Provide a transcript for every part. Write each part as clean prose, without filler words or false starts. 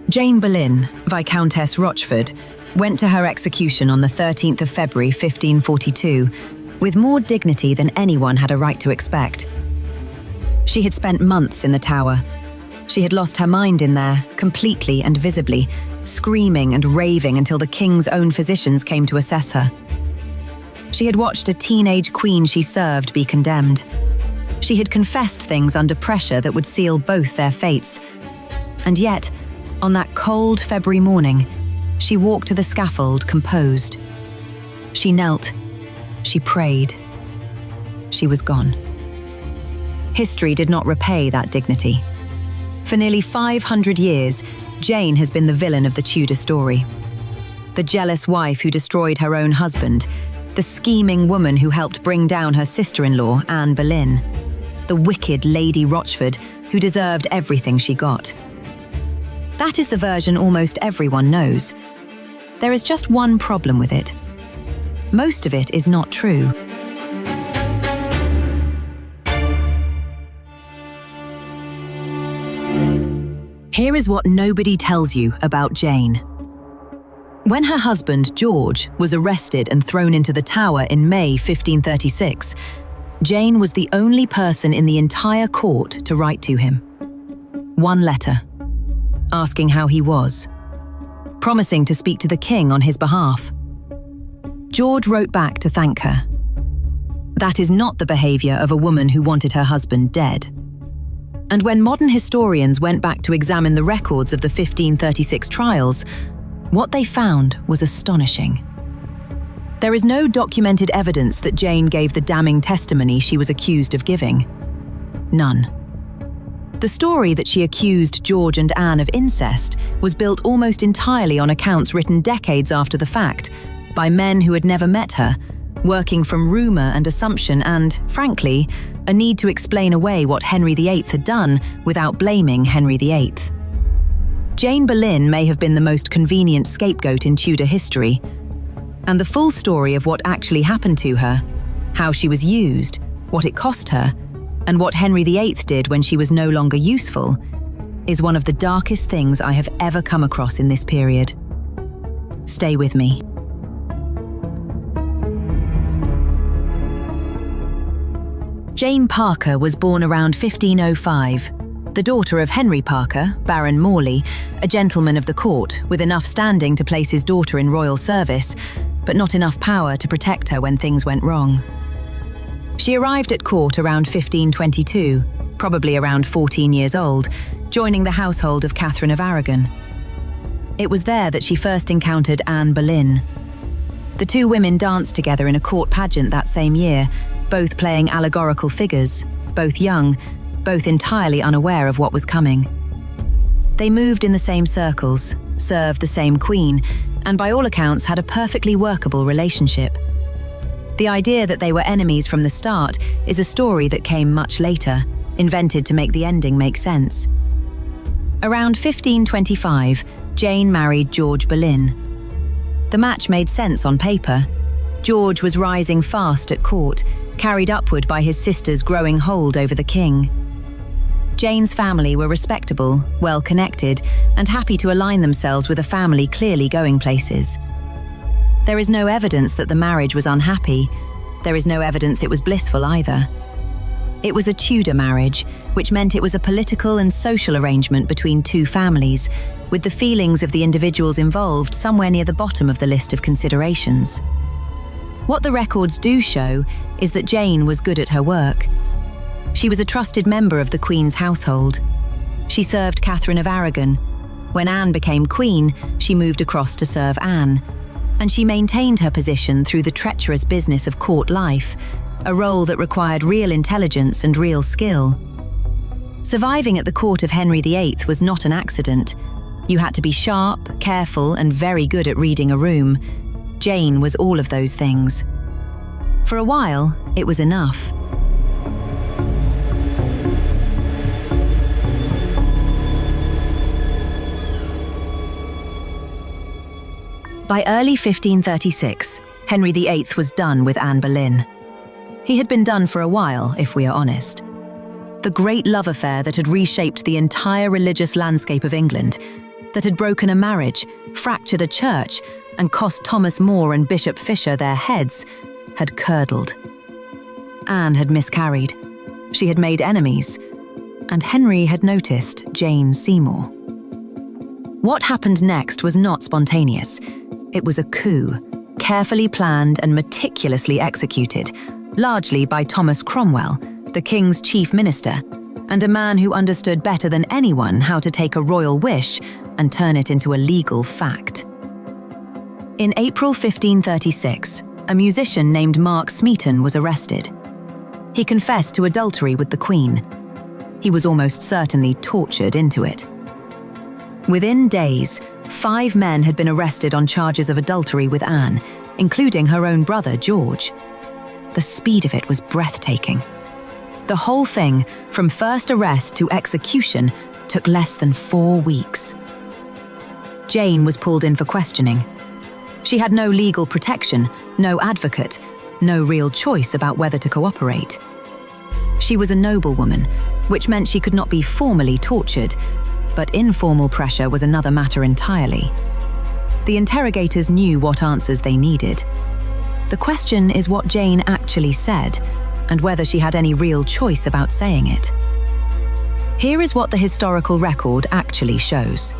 Jane Boleyn, Viscountess Rochford, went to her execution on the 13th of February 1542 with more dignity than anyone had a right to expect. She had spent months in the Tower. She had lost her mind in there, completely and visibly, screaming and raving until the king's own physicians came to assess her. She had watched a teenage queen she served be condemned. She had confessed things under pressure that would seal both their fates. And yet, on that cold February morning, she walked to the scaffold composed. She knelt. She prayed. She was gone. History did not repay that dignity. For nearly 500 years, Jane has been the villain of the Tudor story. The jealous wife who destroyed her own husband, the scheming woman who helped bring down her sister-in-law, Anne Boleyn, the wicked Lady Rochford who deserved everything she got. That is the version almost everyone knows. There is just one problem with it. Most of it is not true. Here is what nobody tells you about Jane. When her husband, George, was arrested and thrown into the Tower in May 1536, Jane was the only person in the entire court to write to him. One letter, asking how he was, promising to speak to the king on his behalf. George wrote back to thank her. That is not the behaviour of a woman who wanted her husband dead. And when modern historians went back to examine the records of the 1536 trials, what they found was astonishing. There is no documented evidence that Jane gave the damning testimony she was accused of giving. None. The story that she accused George and Anne of incest was built almost entirely on accounts written decades after the fact, by men who had never met her, working from rumour and assumption and, frankly, a need to explain away what Henry VIII had done without blaming Henry VIII. Jane Boleyn may have been the most convenient scapegoat in Tudor history, and the full story of what actually happened to her, how she was used, what it cost her, and what Henry VIII did when she was no longer useful, is one of the darkest things I have ever come across in this period. Stay with me. Jane Parker was born around 1505, the daughter of Henry Parker, Baron Morley, a gentleman of the court with enough standing to place his daughter in royal service, but not enough power to protect her when things went wrong. She arrived at court around 1522, probably around 14 years old, joining the household of Katherine of Aragon. It was there that she first encountered Anne Boleyn. The two women danced together in a court pageant that same year, both playing allegorical figures, both young, both entirely unaware of what was coming. They moved in the same circles, served the same queen, and by all accounts had a perfectly workable relationship. The idea that they were enemies from the start is a story that came much later, invented to make the ending make sense. Around 1525, Jane married George Boleyn. The match made sense on paper. George was rising fast at court, carried upward by his sister's growing hold over the king. Jane's family were respectable, well-connected, and happy to align themselves with a family clearly going places. There is no evidence that the marriage was unhappy. There is no evidence it was blissful either. It was a Tudor marriage, which meant it was a political and social arrangement between two families, with the feelings of the individuals involved somewhere near the bottom of the list of considerations. What the records do show is that Jane was good at her work. She was a trusted member of the Queen's household. She served Katherine of Aragon. When Anne became queen, she moved across to serve Anne, and she maintained her position through the treacherous business of court life, a role that required real intelligence and real skill. Surviving at the court of Henry VIII was not an accident. You had to be sharp, careful, and very good at reading a room. Jane was all of those things. For a while, it was enough. By early 1536, Henry VIII was done with Anne Boleyn. He had been done for a while, if we are honest. The great love affair that had reshaped the entire religious landscape of England, that had broken a marriage, fractured a church, and cost Thomas More and Bishop Fisher their heads, had curdled. Anne had miscarried. She had made enemies. And Henry had noticed Jane Seymour. What happened next was not spontaneous. It was a coup, carefully planned and meticulously executed, largely by Thomas Cromwell, the King's chief minister, and a man who understood better than anyone how to take a royal wish and turn it into a legal fact. In April 1536, a musician named Mark Smeaton was arrested. He confessed to adultery with the Queen. He was almost certainly tortured into it. Within days, 5 men had been arrested on charges of adultery with Anne, including her own brother, George. The speed of it was breathtaking. The whole thing, from first arrest to execution, took less than 4 weeks. Jane was pulled in for questioning. She had no legal protection, no advocate, no real choice about whether to cooperate. She was a noblewoman, which meant she could not be formally tortured, but informal pressure was another matter entirely. The interrogators knew what answers they needed. The question is what Jane actually said, and whether she had any real choice about saying it. Here is what the historical record actually shows.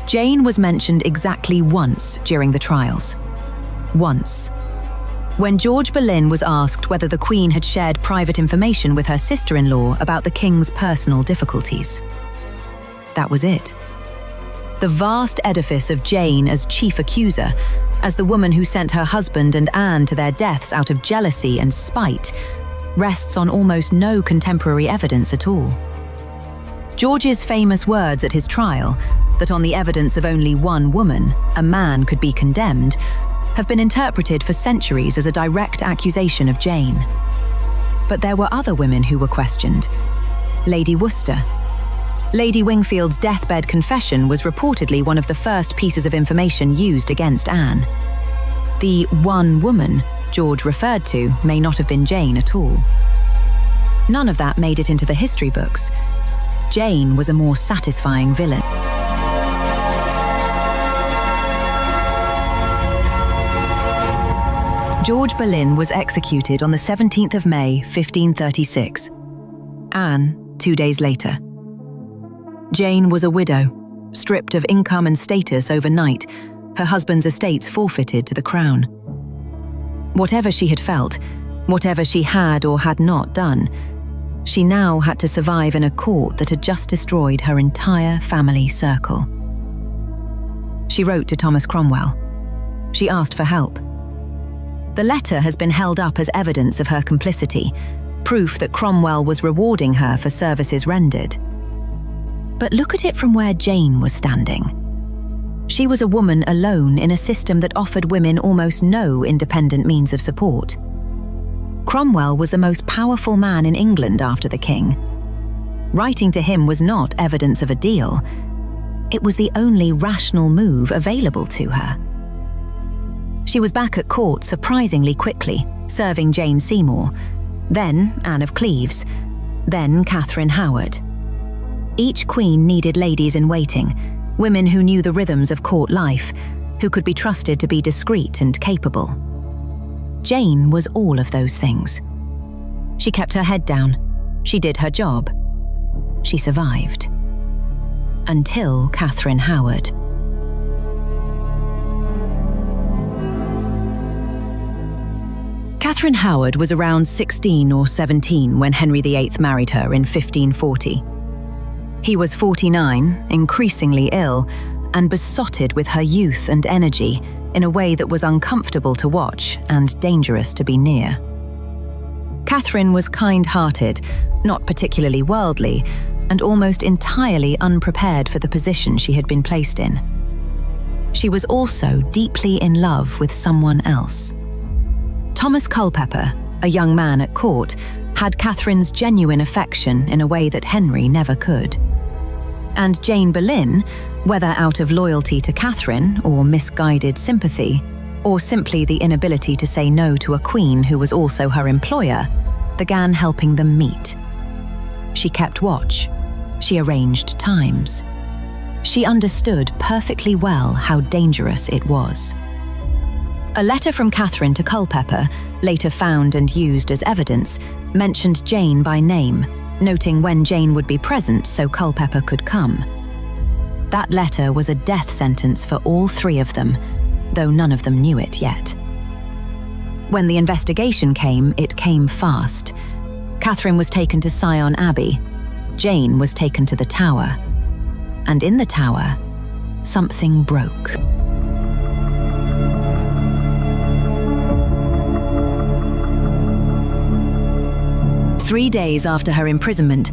Jane was mentioned exactly once during the trials. Once. When George Boleyn was asked whether the Queen had shared private information with her sister-in-law about the King's personal difficulties. That was it. The vast edifice of Jane as chief accuser, as the woman who sent her husband and Anne to their deaths out of jealousy and spite, rests on almost no contemporary evidence at all. George's famous words at his trial, that on the evidence of only one woman, a man could be condemned, have been interpreted for centuries as a direct accusation of Jane. But there were other women who were questioned. Lady Worcester. Lady Wingfield's deathbed confession was reportedly one of the first pieces of information used against Anne. The one woman George referred to may not have been Jane at all. None of that made it into the history books. Jane was a more satisfying villain. George Boleyn was executed on the 17th of May, 1536. Anne, 2 days later. Jane was a widow, stripped of income and status overnight, her husband's estates forfeited to the crown. Whatever she had felt, whatever she had or had not done, she now had to survive in a court that had just destroyed her entire family circle. She wrote to Thomas Cromwell. She asked for help. The letter has been held up as evidence of her complicity, proof that Cromwell was rewarding her for services rendered. But look at it from where Jane was standing. She was a woman alone in a system that offered women almost no independent means of support. Cromwell was the most powerful man in England after the king. Writing to him was not evidence of a deal. It was the only rational move available to her. She was back at court surprisingly quickly, serving Jane Seymour, then Anne of Cleves, then Katherine Howard. Each queen needed ladies-in-waiting, women who knew the rhythms of court life, who could be trusted to be discreet and capable. Jane was all of those things. She kept her head down. She did her job. She survived. Until Katherine Howard. Katherine Howard was around 16 or 17 when Henry VIII married her in 1540. He was 49, increasingly ill, and besotted with her youth and energy in a way that was uncomfortable to watch and dangerous to be near. Katherine was kind-hearted, not particularly worldly, and almost entirely unprepared for the position she had been placed in. She was also deeply in love with someone else. Thomas Culpeper, a young man at court, had Catherine's genuine affection in a way that Henry never could. And Jane Boleyn, whether out of loyalty to Katherine or misguided sympathy, or simply the inability to say no to a queen who was also her employer, began helping them meet. She kept watch. She arranged times. She understood perfectly well how dangerous it was. A letter from Catherine to Culpeper, later found and used as evidence, mentioned Jane by name, noting when Jane would be present so Culpeper could come. That letter was a death sentence for all three of them, though none of them knew it yet. When the investigation came, it came fast. Catherine was taken to Sion Abbey. Jane was taken to the Tower. And in the Tower, something broke. Three days after her imprisonment,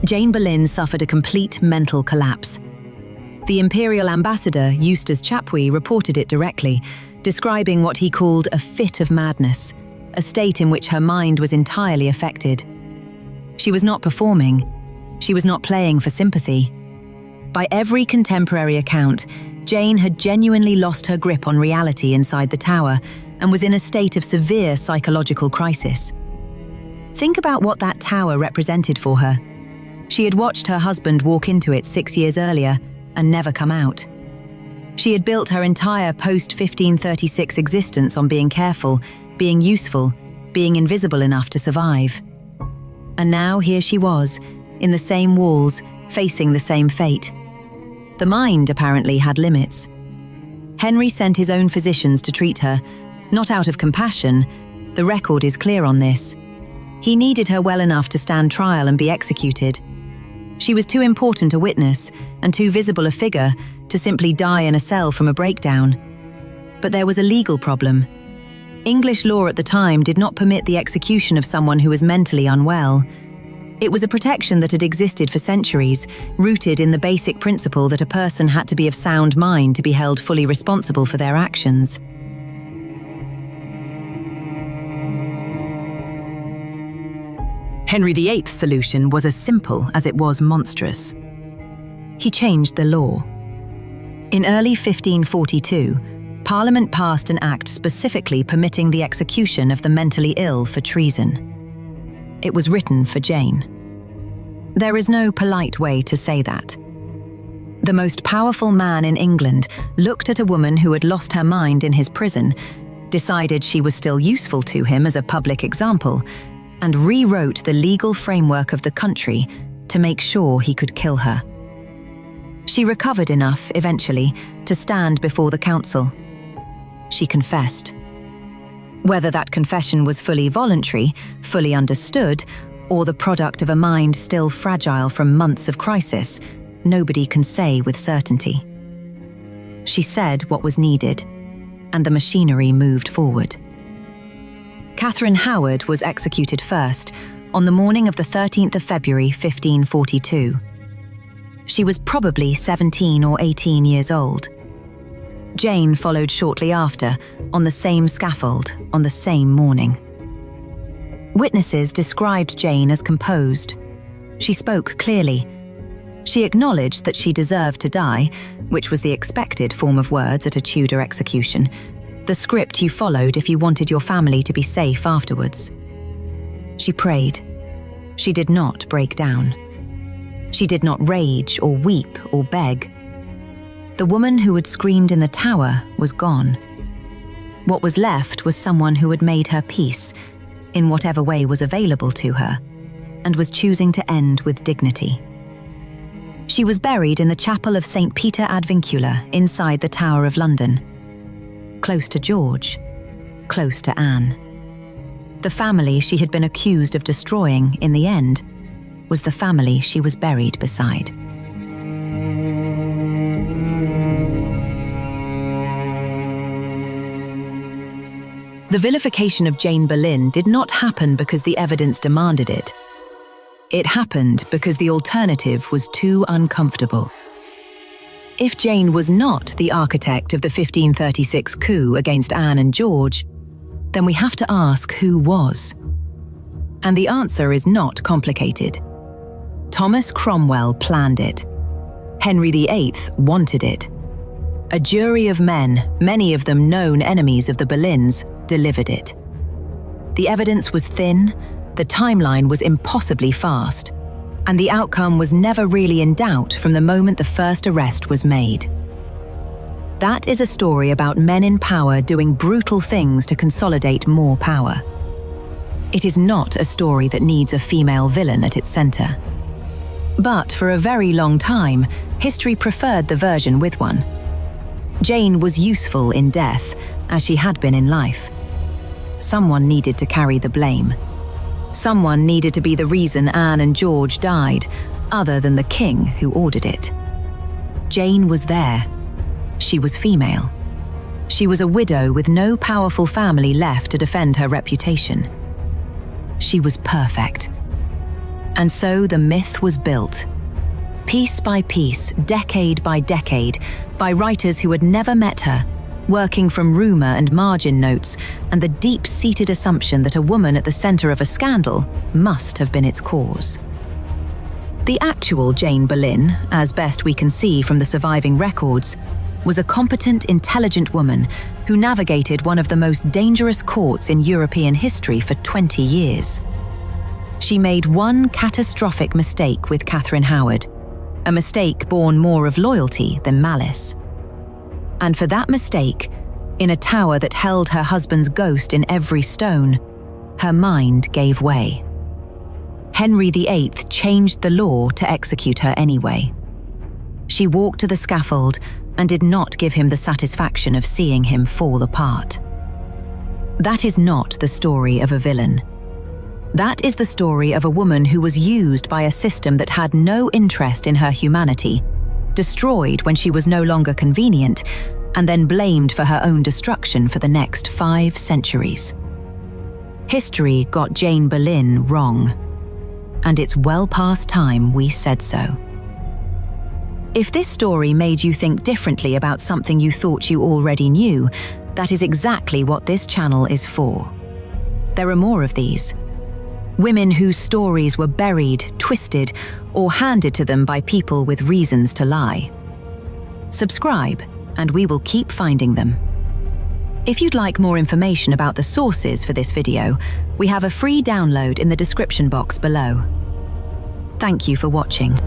Jane Boleyn suffered a complete mental collapse. The Imperial Ambassador, Eustace Chapuis, reported it directly, describing what he called a fit of madness, a state in which her mind was entirely affected. She was not performing. She was not playing for sympathy. By every contemporary account, Jane had genuinely lost her grip on reality inside the Tower and was in a state of severe psychological crisis. Think about what that Tower represented for her. She had watched her husband walk into it 6 years earlier and never come out. She had built her entire post-1536 existence on being careful, being useful, being invisible enough to survive. And now here she was, in the same walls, facing the same fate. The mind apparently had limits. Henry sent his own physicians to treat her, not out of compassion. The record is clear on this. He needed her well enough to stand trial and be executed. She was too important a witness and too visible a figure to simply die in a cell from a breakdown. But there was a legal problem. English law at the time did not permit the execution of someone who was mentally unwell. It was a protection that had existed for centuries, rooted in the basic principle that a person had to be of sound mind to be held fully responsible for their actions. Henry VIII's solution was as simple as it was monstrous. He changed the law. In early 1542, Parliament passed an act specifically permitting the execution of the mentally ill for treason. It was written for Jane. There is no polite way to say that. The most powerful man in England looked at a woman who had lost her mind in his prison, decided she was still useful to him as a public example, and rewrote the legal framework of the country to make sure he could kill her. She recovered enough, eventually, to stand before the council. She confessed. Whether that confession was fully voluntary, fully understood, or the product of a mind still fragile from months of crisis, nobody can say with certainty. She said what was needed, and the machinery moved forward. Katherine Howard was executed first, on the morning of the 13th of February 1542. She was probably 17 or 18 years old. Jane followed shortly after, on the same scaffold, on the same morning. Witnesses described Jane as composed. She spoke clearly. She acknowledged that she deserved to die, which was the expected form of words at a Tudor execution, the script you followed if you wanted your family to be safe afterwards. She prayed. She did not break down. She did not rage or weep or beg. The woman who had screamed in the Tower was gone. What was left was someone who had made her peace, in whatever way was available to her, and was choosing to end with dignity. She was buried in the chapel of St. Peter ad Vincula inside the Tower of London. Close to George, close to Anne. The family she had been accused of destroying, in the end, was the family she was buried beside. The vilification of Jane Boleyn did not happen because the evidence demanded it. It happened because the alternative was too uncomfortable. If Jane was not the architect of the 1536 coup against Anne and George, then we have to ask who was. And the answer is not complicated. Thomas Cromwell planned it. Henry VIII wanted it. A jury of men, many of them known enemies of the Boleyns, delivered it. The evidence was thin, the timeline was impossibly fast. and the outcome was never really in doubt from the moment the first arrest was made. That is a story about men in power doing brutal things to consolidate more power. It is not a story that needs a female villain at its center. But for a very long time, history preferred the version with one. Jane was useful in death, as she had been in life. Someone needed to carry the blame. Someone needed to be the reason Anne and George died, other than the king who ordered it. Jane was there. She was female. She was a widow with no powerful family left to defend her reputation. She was perfect. And so the myth was built. Piece by piece, decade by decade, by writers who had never met her, working from rumour and margin notes and the deep-seated assumption that a woman at the centre of a scandal must have been its cause. The actual Jane Boleyn, as best we can see from the surviving records, was a competent, intelligent woman who navigated one of the most dangerous courts in European history for 20 years. She made one catastrophic mistake with Katherine Howard, a mistake born more of loyalty than malice. And for that mistake, in a tower that held her husband's ghost in every stone, her mind gave way. Henry VIII changed the law to execute her anyway. She walked to the scaffold and did not give him the satisfaction of seeing him fall apart. That is not the story of a villain. That is the story of a woman who was used by a system that had no interest in her humanity, destroyed when she was no longer convenient, and then blamed for her own destruction for the next 5 centuries. History got Jane Boleyn wrong, and it's well past time we said so. If this story made you think differently about something you thought you already knew, that is exactly what this channel is for. There are more of these. Women whose stories were buried, twisted, or handed to them by people with reasons to lie. Subscribe, and we will keep finding them. If you'd like more information about the sources for this video, we have a free download in the description box below. Thank you for watching.